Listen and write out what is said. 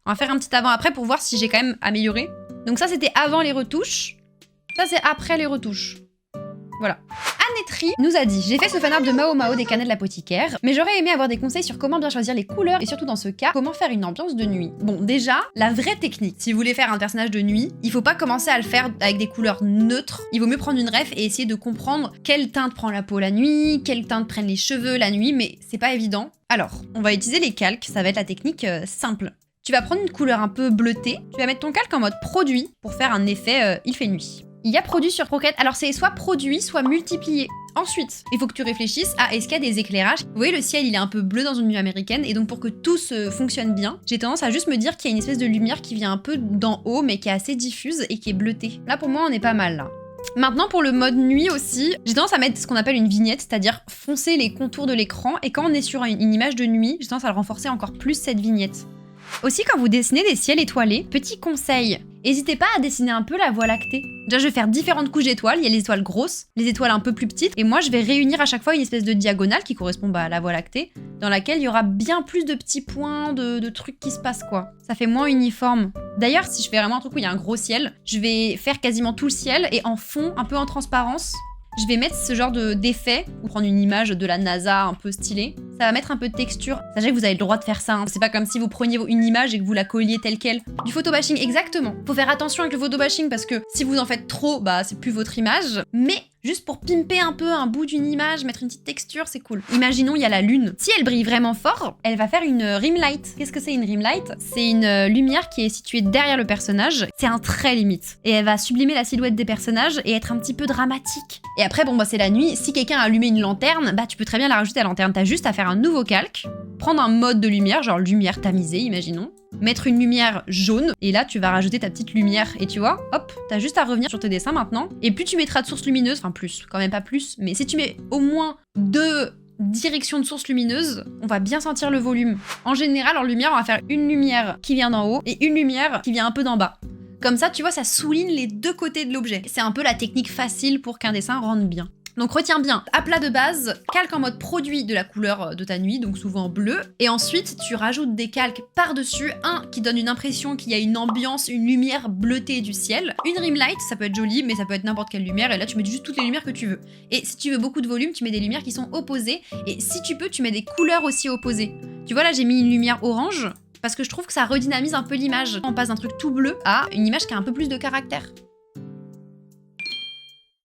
On va faire un petit avant-après pour voir si j'ai quand même amélioré. Donc ça, c'était avant les retouches. Ça, c'est après les retouches. Voilà. Annetri nous a dit: j'ai fait ce fanart de Mao Mao des canets de l'apothicaire, mais j'aurais aimé avoir des conseils sur comment bien choisir les couleurs et surtout dans ce cas, comment faire une ambiance de nuit. Bon, déjà, la vraie technique, si vous voulez faire un personnage de nuit, il faut pas commencer à le faire avec des couleurs neutres. Il vaut mieux prendre une ref et essayer de comprendre quelle teinte prend la peau la nuit, quelle teinte prennent les cheveux la nuit, mais c'est pas évident. Alors, on va utiliser les calques, ça va être la technique simple. Tu vas prendre une couleur un peu bleutée, tu vas mettre ton calque en mode produit pour faire un effet il fait nuit. Il y a produit sur Croquette, alors c'est soit produit, soit multiplié. Ensuite, il faut que tu réfléchisses à est-ce qu'il y a des éclairages. Vous voyez, le ciel, il est un peu bleu dans une nuit américaine, et donc pour que tout fonctionne bien, j'ai tendance à juste me dire qu'il y a une espèce de lumière qui vient un peu d'en haut, mais qui est assez diffuse et qui est bleutée. Là, pour moi, on est pas mal, là. Maintenant, pour le mode nuit aussi, j'ai tendance à mettre ce qu'on appelle une vignette, c'est-à-dire foncer les contours de l'écran, et quand on est sur une image de nuit, j'ai tendance à le renforcer encore plus cette vignette. Aussi, quand vous dessinez des ciels étoilés, petit conseil, n'hésitez pas à dessiner un peu la Voie lactée. Déjà, je vais faire différentes couches d'étoiles. Il y a les étoiles grosses, les étoiles un peu plus petites, et moi, je vais réunir à chaque fois une espèce de diagonale qui correspond à la Voie lactée, dans laquelle il y aura bien plus de petits points, de trucs qui se passent, quoi. Ça fait moins uniforme. D'ailleurs, si je fais vraiment un truc où il y a un gros ciel, je vais faire quasiment tout le ciel, et en fond, un peu en transparence, je vais mettre ce genre d'effet, ou prendre une image de la NASA un peu stylée. Ça va mettre un peu de texture. Sachez que vous avez le droit de faire ça, hein. C'est pas comme si vous preniez une image et que vous la colliez telle quelle. Du photobashing, exactement. Faut faire attention avec le photobashing parce que si vous en faites trop, bah c'est plus votre image. Mais juste pour pimper un peu un bout d'une image, mettre une petite texture, c'est cool. Imaginons, il y a la lune. Si elle brille vraiment fort, elle va faire une rim light. Qu'est-ce que c'est une rim light? C'est une lumière qui est située derrière le personnage. C'est un trait limite. Et elle va sublimer la silhouette des personnages et être un petit peu dramatique. Et après, bon bah c'est la nuit. Si quelqu'un a allumé une lanterne, bah tu peux très bien la rajouter à la lanterne. T'as juste à faire un nouveau calque, prendre un mode de lumière, genre lumière tamisée, imaginons, mettre une lumière jaune, et là tu vas rajouter ta petite lumière, et tu vois, hop, t'as juste à revenir sur tes dessins maintenant, et plus tu mettras de sources lumineuses, enfin plus, quand même pas plus, mais si tu mets au moins 2 directions de sources lumineuses, on va bien sentir le volume. En général, en lumière, on va faire une lumière qui vient d'en haut, et une lumière qui vient un peu d'en bas. Comme ça, tu vois, ça souligne les deux côtés de l'objet. C'est un peu la technique facile pour qu'un dessin rende bien. Donc retiens bien, aplat de base, calque en mode produit de la couleur de ta nuit, donc souvent bleu, et ensuite tu rajoutes des calques par-dessus, un qui donne une impression qu'il y a une ambiance, une lumière bleutée du ciel, une rim light, ça peut être joli, mais ça peut être n'importe quelle lumière, et là tu mets juste toutes les lumières que tu veux. Et si tu veux beaucoup de volume, tu mets des lumières qui sont opposées, et si tu peux, tu mets des couleurs aussi opposées. Tu vois là, j'ai mis une lumière orange, parce que je trouve que ça redynamise un peu l'image. On passe d'un truc tout bleu à une image qui a un peu plus de caractère.